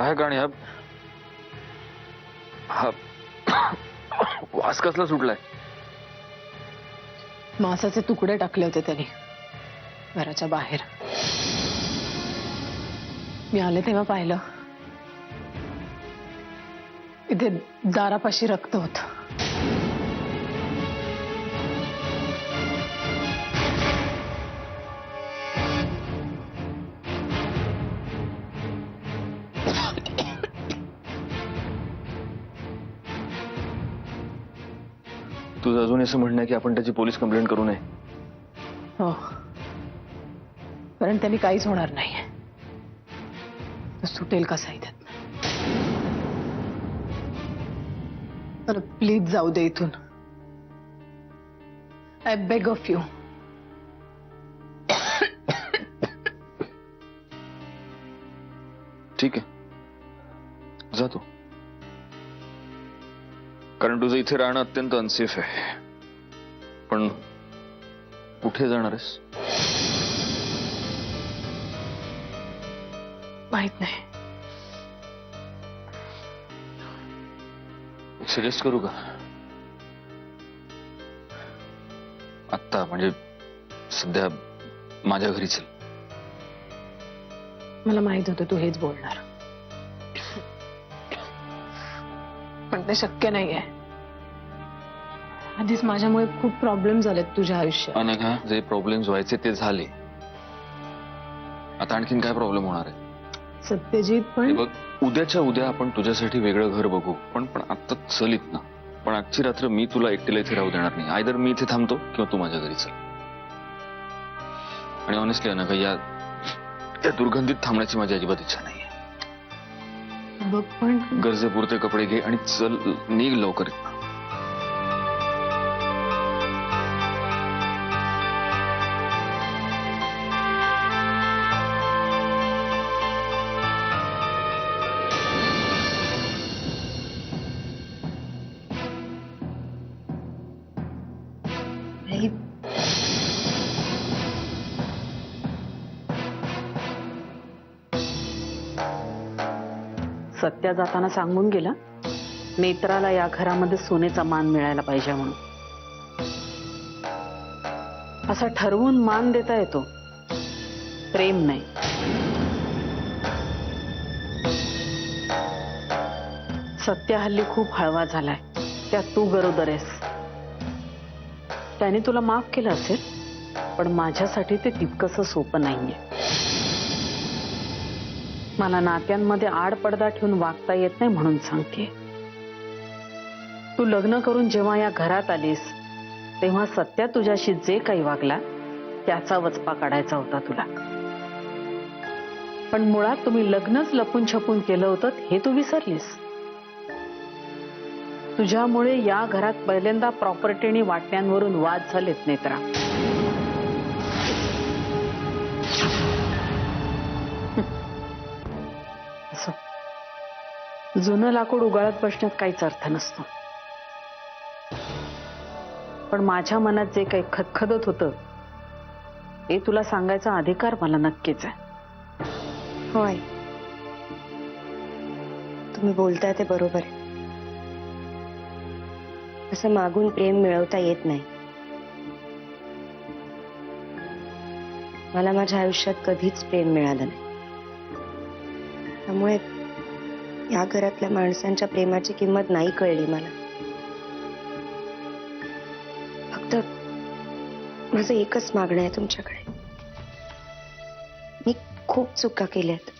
काय गाणी हा वास कसला सुटलाय? मांसाचे तुकडे टाकले होते त्यांनी घराच्या बाहेर. मी आले तेव्हा पाहिलं, इथे दारापाशी रक्त होतं. तुझं अजून असं म्हणणं आहे की आपण त्याची पोलीस कंप्लेंट करू नये? हो, कारण त्यांनी काहीच होणार नाही. तो सुटेल कसा इथे. तर प्लीज जाऊ दे इथून. I beg of you. ठीक आहे, जातो. कारण तुझं इथे राहणं अत्यंत अनसेफ आहे. पण कुठे जाणार आहेस? माहित नाही. सजेस्ट करू का? आत्ता म्हणजे सध्या माझ्या घरी चल. मला माहित होतं तू हेच बोलणार, पण ते शक्य नाहीये. आधीच माझ्यामुळे खूप प्रॉब्लेम झालेत तुझ्या आयुष्यात. अनघा, जे प्रॉब्लेम्स व्हायचे ते झाले. आता आणखीन काय प्रॉब्लेम होणार आहे? सत्यजित, हे पण बघ, उद्याच्या उद्या आपण तुझ्यासाठी वेगळं घर बघू. पण आता चल इथनं. पण आजची रात्र मी तुला एकटीला इथे राहू देणार नाही. आयदर मी इथे थांबतो किंवा तू माझ्या घरी चल. आणि ऑनेस्टली अनघा, या दुर्गंधीत थांबण्याची माझी अजिबात इच्छा नाहीये. बघ, पण गरजेपुरते कपडे घे आणि चल, निघ लवकर इथनं. सत्या जाताना सांगून गेला नेत्राला या घरामध्ये सोन्याचा मान मिळायला पाहिजे म्हणून. असा ठरवून मान देता येतो, प्रेम नाही. सत्या हल्ली खूप हळवा झालाय, त्यात तू गरोदर आहेस. त्याने तुला माफ केलं असेल, पण माझ्यासाठी ते तितकंसं सोपं नाहीये. मला नात्यांमध्ये आडपडदा ठेवून वागता येत नाही म्हणून सांगते. तू लग्न करून जेव्हा या घरात आलीस तेव्हा सत्या तुझ्याशी जे काही वागला त्याचा वचपा काढायचा होता तुला. पण मुळात तुम्ही लग्नच लपून छपून केलं होतं हे तू विसरलीस. तुझ्यामुळे या घरात पहिल्यांदा प्रॉपर्टी आणि वाटण्यांवरून वाद झालेत नेत्रा. जुनं लाकूड उगाळत बसण्यात काहीच अर्थ नसतो. पण माझ्या मनात जे काही खदखदत होतं ते तुला सांगायचा अधिकार मला नक्कीच आहे. होय, तुम्ही बोलताय ते बरोबर आहे. असं मागून प्रेम मिळवता येत नाही. मला माझ्या आयुष्यात कधीच प्रेम मिळालं नाही. त्यामुळे या घरातल्या माणसांच्या प्रेमाची किंमत नाही कळली मला. फक्त माझं एकच मागणं आहे तुमच्याकडे. मी खूप चुका केल्यात,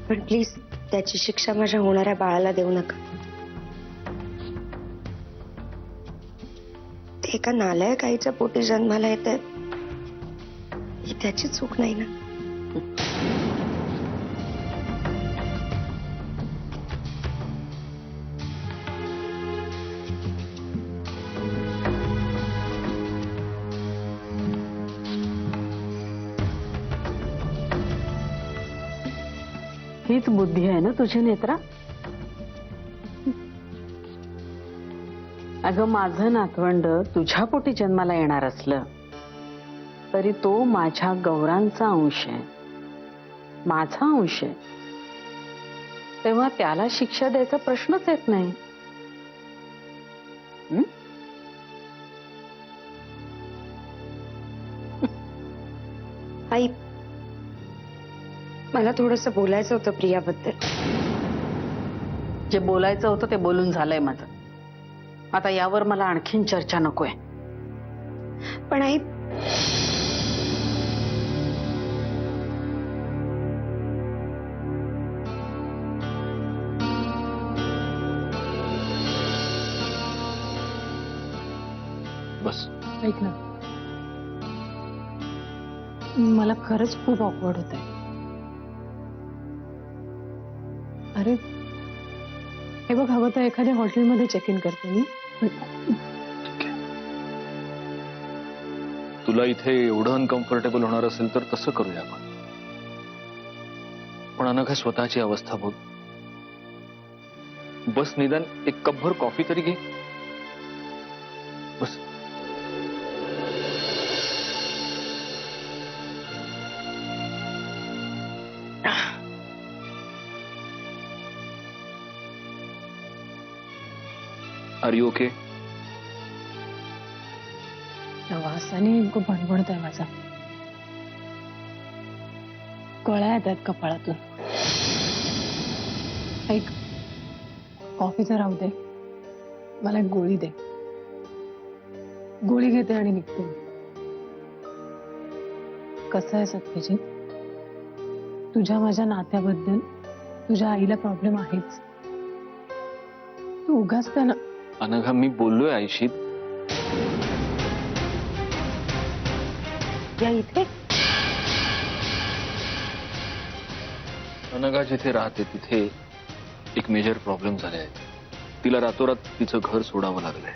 पण प्लीज त्याची शिक्षा माझ्या होणाऱ्या बाळाला देऊ नका. ते एका नालायक आईच्या पोटी जन्माला येतंय, ही त्याची चूक नाही ना. हीच बुद्धी आहे ना तुझी नेत्रा? अगं, माझं नातवंड तुझ्या पोटी जन्माला येणार असलं तरी तो माझ्या गौरांचा अंश आहे, माझा अंश आहे. तेव्हा त्याला शिक्षा द्यायचा प्रश्नच येत नाही. हं? आई, मला थोडंसं बोलायचं होतं प्रियाबद्दल. जे बोलायचं होतं ते बोलून झालंय माझं. आता यावर मला आणखीन चर्चा नकोय. पण आई, बस. ऐक ना, मला खरंच खूप ऑकवर्ड होत आहे. अरे हे बघ, हवं तर एखाद्या हॉटेलमध्ये चेक इन करते मी. तुला इथे एवढं अनकम्फर्टेबल होणार असेल तर तसं करूया आपण. पण अनघा, स्वतःची अवस्था बघ. बस, निदान एक कपभर कॉफी तरी घे. बस. Are you okay? वासाने खूप भणभणत आहे माझा. कळ्या येतात कपाळातून. ऐक, कॉफीचं राहू दे, मला एक गोळी दे. गोळी घेते आणि निघते. कसं आहे सत्यजित, तुझ्या माझ्या नात्याबद्दल तुझ्या आईला प्रॉब्लेम आहेच. तू उगाच त्या ना. अनघा, मी बोललोय आईशी. या इथे अनघा जिथे राहते तिथे एक मेजर प्रॉब्लेम झाले आहे. तिला रातोरात तिचं घर सोडावं लागलंय.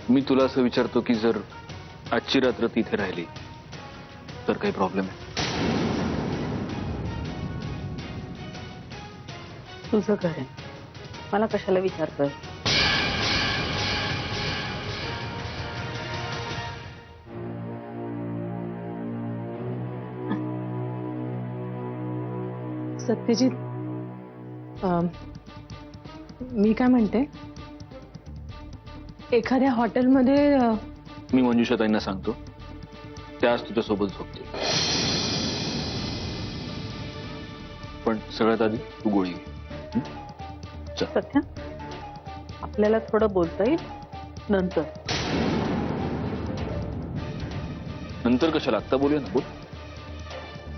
मी तुला असं विचारतो की जर आजची रात्र तिथे राहिली तर काही प्रॉब्लेम आहे? तुझं घर आहे, मला कशाला विचारतोय? सत्यजित, मी काय म्हणते, एखाद्या हॉटेलमध्ये मी मंजुषा ताईंना सांगतो, त्याच तुझ्यासोबत झोपतील. पण सगळ्यात आधी तू गोळी घे. चल. सध्या आपल्याला थोडं बोलता येईल नंतर. नंतर कशाला, आत्ता बोलूया ना. बोल.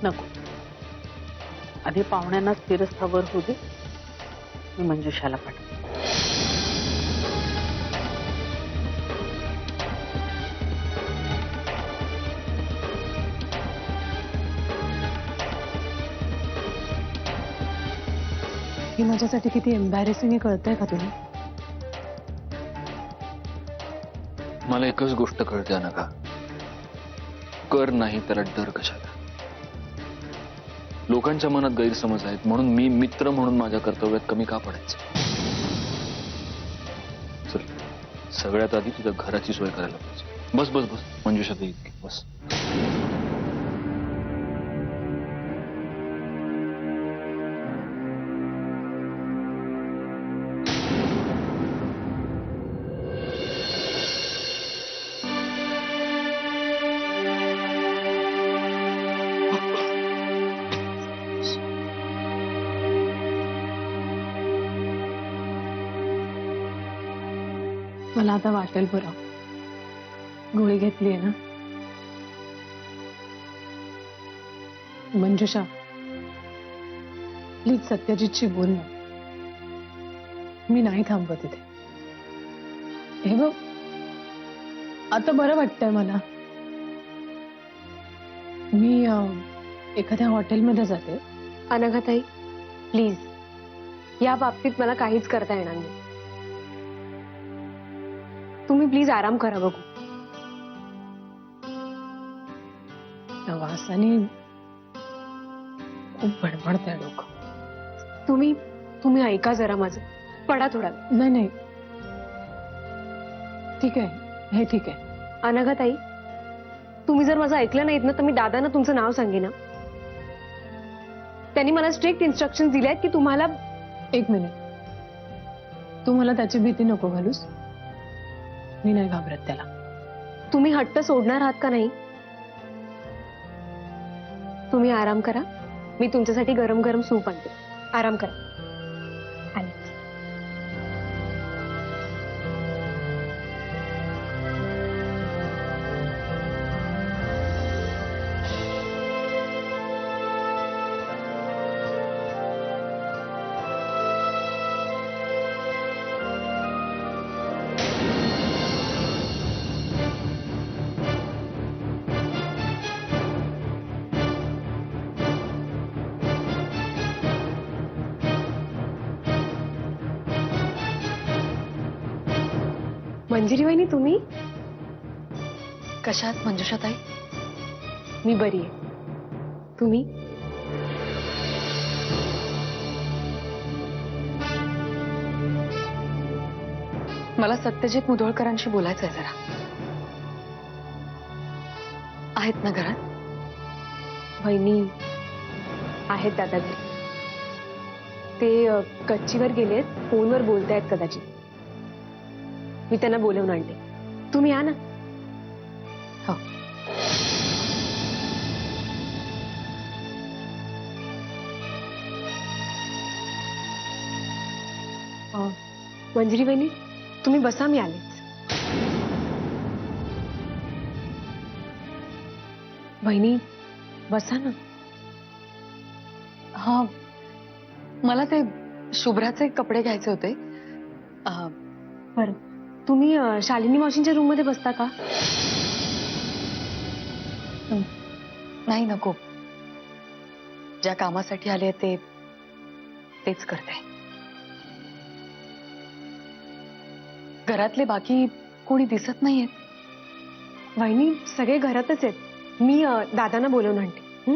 नको, आधी पाहुण्यांना स्थिरस्थावर होऊ दे. मी मंजुषाला पाठवते. ही माझ्यासाठी किती एम्बॅरेसिंग आहे कळतंय का तुला? मला एकच गोष्ट कळते अनघा, कर नाही त्याला डर कशाला. लोकांच्या मनात गैरसमज आहेत म्हणून मी मित्र म्हणून माझ्या कर्तव्यात कमी का पडायचं? चल, सगळ्यात आधी तुझ्या घराची सोय करायला पाहिजे. बस बस बस मंजुषा ताई, बस. मला आता वाटेल बरं. गोळी घेतली आहे ना. मंजुषा, प्लीज सत्यजितशी बोल ना. मी नाही थांबत इथे. हे बघ, आता बरं वाटतंय मला. मी एखाद्या हॉटेलमध्ये जाते. अनघाताई, प्लीज या बाबतीत मला काहीच करता येणार नाही. तुम्ही प्लीज आराम करा. बघू, त्या वासाने खूप भडभडतंय डोकं. तुम्ही ऐका जरा माझं. पडा थोडा. नाही नाही, ठीक आहे, हे ठीक आहे. अनघाताई, तुम्ही जर माझं ऐकलं नाहीत ना तर मी दादांना तुमचं नाव सांगेन ना. त्यांनी मला स्ट्रिक्ट इन्स्ट्रक्शन दिले आहेत की तुम्हाला. एक मिनिट, तू मला त्याची भीती नको घालूस. मी नाही घाबरत त्याला. तुम्ही हट्ट सोडणार आहात का नाही? तुम्ही आराम करा, मी तुमच्यासाठी गरम गरम सूप आणते. आराम करा. आले. मंजिरी वहिनी, तुम्ही कशात मंजुषाताई? मी बरी आहे. तुम्ही? मला सत्यजित मुधोळकरांशी बोलायचं आहे जरा. आहेत ना घरात? वहिनी आहेत दादाजी. ते कच्चीवर गेलेत, फोनवर बोलतायत कदाचित. मी त्यांना बोलवून आणते. तुम्ही या ना. हो. मंजिरी वहिनी, तुम्ही बसा, मी आलेच. वहिनी बसा ना. हा, मला ते शुभ्राचे कपडे घ्यायचे होते. बरं, तुम्ही शालिनी मावशींच्या रूम मध्ये बसता का? नाही, नको. ज्या कामासाठी आले तेच करते. घरातले बाकी कोणी दिसत नाहीयेत. वहिनी सगळे घरातच आहेत. मी दादांना बोलवून आणते. हं?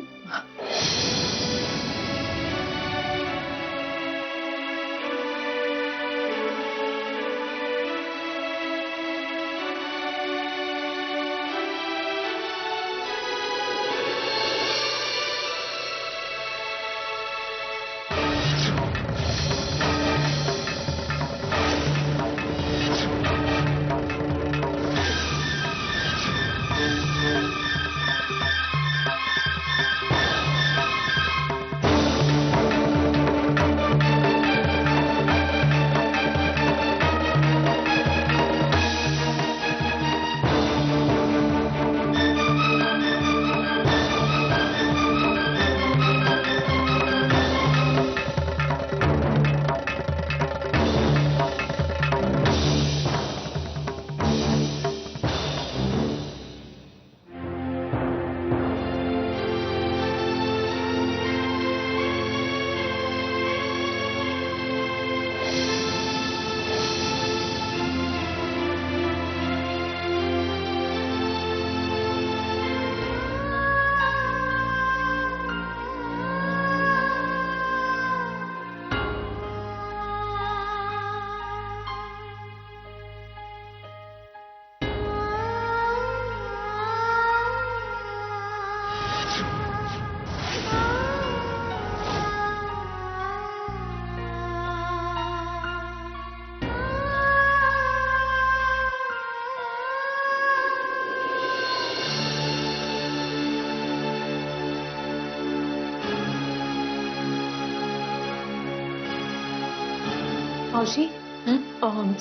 मावशी,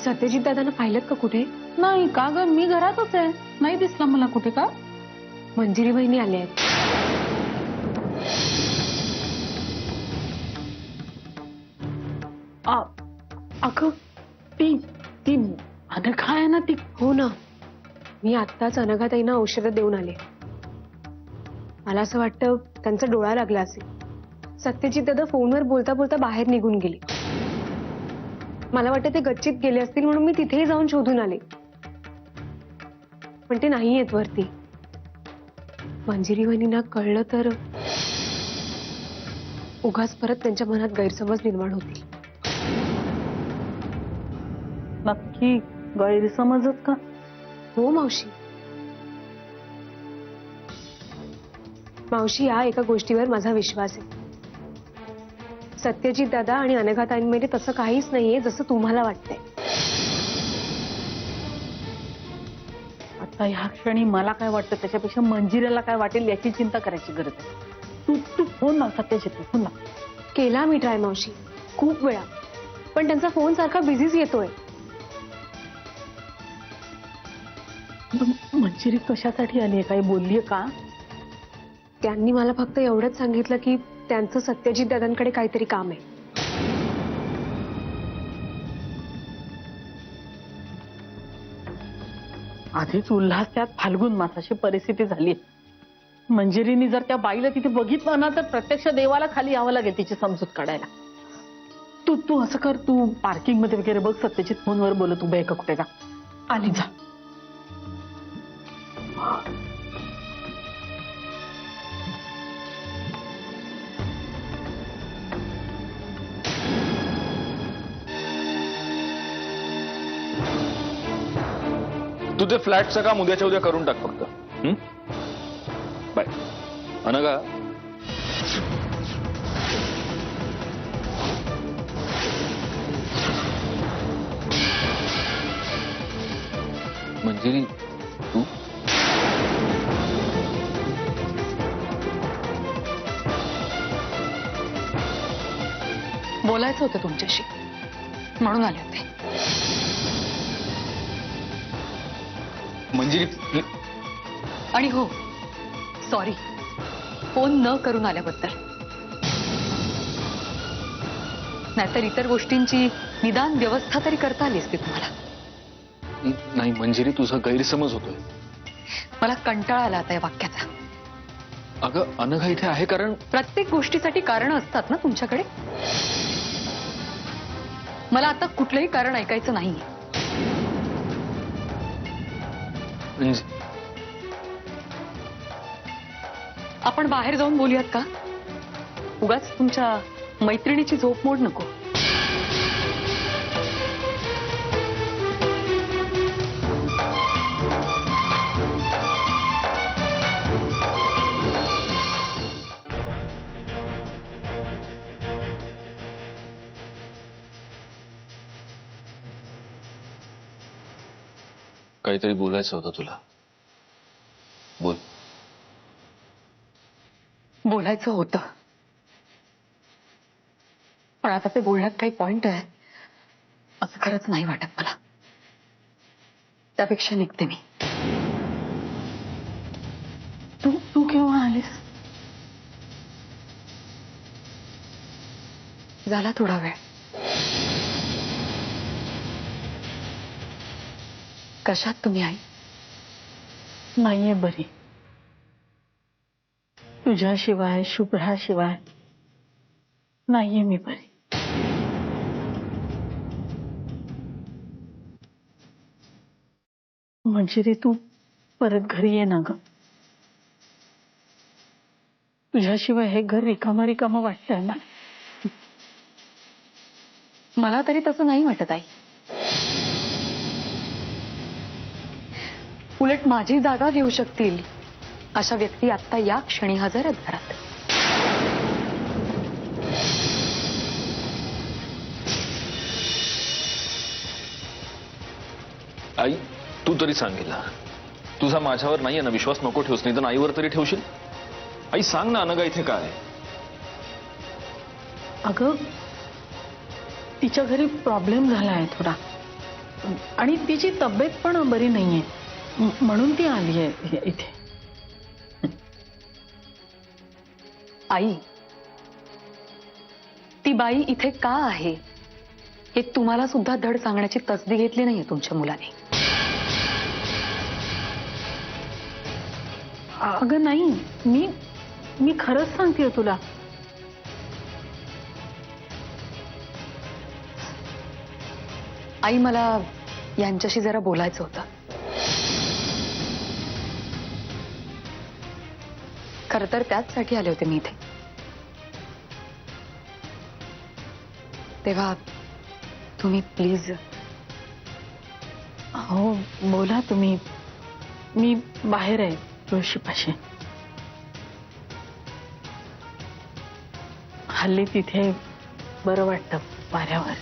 सत्यजित दादांना पाहिलं का कुठे? नाही का ग, मी घरातच आहे. नाही दिसला मला कुठे. का? मंजिरी वहिनी आल्या आहेत. अगं ती अनघा आहे ना ती. हो ना, मी आत्ताच अनघाताईंना औषधं देऊन आले. मला असं वाटतं त्यांचा डोळा लागला असेल. सत्यजित दादा फोनवर बोलता बोलता बाहेर निघून गेले. मला वाटतं ते गच्चीत गेले असतील म्हणून मी तिथेही जाऊन शोधून आले, पण ते नाही येत वरती. मंजिरी वहिनींना कळलं तर उगाच परत त्यांच्या मनात गैरसमज निर्माण होतील. नक्की गैरसमजच का? हो मावशी, मावशी, या एका गोष्टीवर माझा विश्वास आहे. सत्यजित दादा आणि अनघाताईंमध्ये तसं काहीच नाहीये जसं तुम्हाला वाटतंय. आता ह्या क्षणी मला काय वाटतं त्याच्यापेक्षा मंजिराला काय वाटेल याची चिंता करायची गरज आहे. तू फोन लाव सत्यजित, फोन लाव. केला मी ट्राय मावशी, खूप वेळा, पण त्यांचा फोन सारखा बिझीच येतोय. मंजिरी कशासाठी आली आहे, काही बोललीये का? त्यांनी मला फक्त एवढंच सांगितलं की त्यांचं सत्यजित दादांकडे काहीतरी काम आहे. आधीच उल्हास त्यात फाल्गुन मासाची परिस्थिती झाली. मंजिरीने जर त्या बाईला तिथे बघितलं ना तर प्रत्यक्ष देवाला खाली यावं लागेल तिची समजूत काढायला. तू असं कर, तू पार्किंग मध्ये वगैरे बघ, सत्यजित फोनवर बोलत उभे का कुठे का. आली जा. तू ते फ्लॅटचं काम उद्याच्या उद्या करून टाक फक्त. बाय. अनघा, मंजिरी, तू बोलायचं होतं तुमच्याशी म्हणून आले होते. मंजिरी, आणि हो, सॉरी फोन न करून आल्याबद्दल. नाहीतर इतर गोष्टींची निदान व्यवस्था तरी करता आली असती तुम्हाला. नाही मंजिरी, तुझा गैरसमज होतोय. मला कंटाळा आला आता या वाक्याचा. अगं अनघा इथे आहे कारण प्रत्येक गोष्टीसाठी कारण असतात ना तुमच्याकडे. मला आता कुठलंही कारण ऐकायचं नाही. आपण बाहेर जाऊन बोलूयात का? उगाच तुमच्या मैत्रिणीची झोप मोड नको. काहीतरी बोलायचं होतं तुला. बोल. बोलायचं होतं, पण आता ते बोलण्यात काही पॉइंट आहे असं खरंच नाही वाटत मला. त्यापेक्षा निघते मी. तू केव्हा आलीस? झाला थोडा वेळ. कशात तुम्ही आई? नाहीये बरी. तुझ्याशिवाय, शुभ्राशिवाय नाहीये मी बरी. मंजिरी, तू परत घरी ये ना ग. तुझ्याशिवाय हे घर रिकामं रिकामं वाटतंय ना. मला तरी तसं नाही वाटत आई. उलट माझी जागा घेऊ शकतील अशा व्यक्ती आता या क्षणी हजर आहेत घरात. आई, तू तरी सांगेल ना. तुझा माझ्यावर नाहीये ना विश्वास, नको ठेवूस, नाही तर आईवर तरी ठेवशील. आई सांग ना अनघा इथे काय आहे. अगं तिच्या घरी प्रॉब्लेम झाला आहे थोडा, आणि तिची तब्येत पण बरी नाहीये, म्हणून ती आली आहे इथे. आई, ती बाई इथे का आहे हे तुम्हाला सुद्धा धड सांगण्याची तसदी घेतली नाहीये तुमच्या मुलाने. अगं नाही, मी खरंच सांगतेय तुला. आई, मला यांच्याशी जरा बोलायचं होतं. खरं तर त्याचसाठी आले होते मी इथे. तेव्हा तुम्ही प्लीज. हो बोला तुम्ही. मी बाहेर आहे तुळशीपाशी. हल्ली तिथे बरं वाटतं वाऱ्यावर.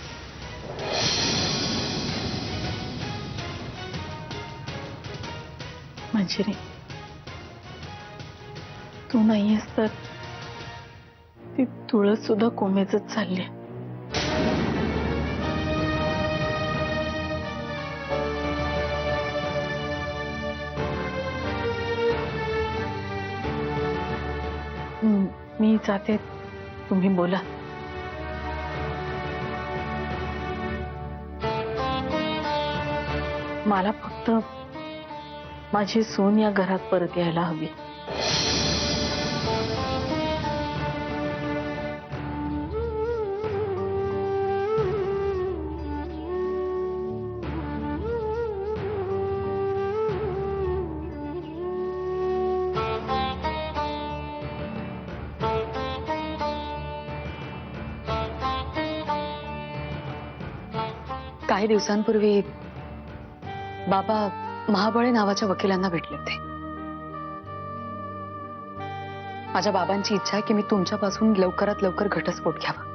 मंजिरी, तू नाहीयेस तर ती तुळस सुद्धा कोमेजत चालली. मी जाते, तुम्ही बोला. मला फक्त माझी सून या घरात परत यायला हवी. काही दिवसांपूर्वी बाबा महाबळे नावाच्या वकिलांना भेटले होते. माझ्या बाबांची इच्छा आहे की मी तुमच्यापासून लवकरात लवकर घटस्फोट घ्यावा.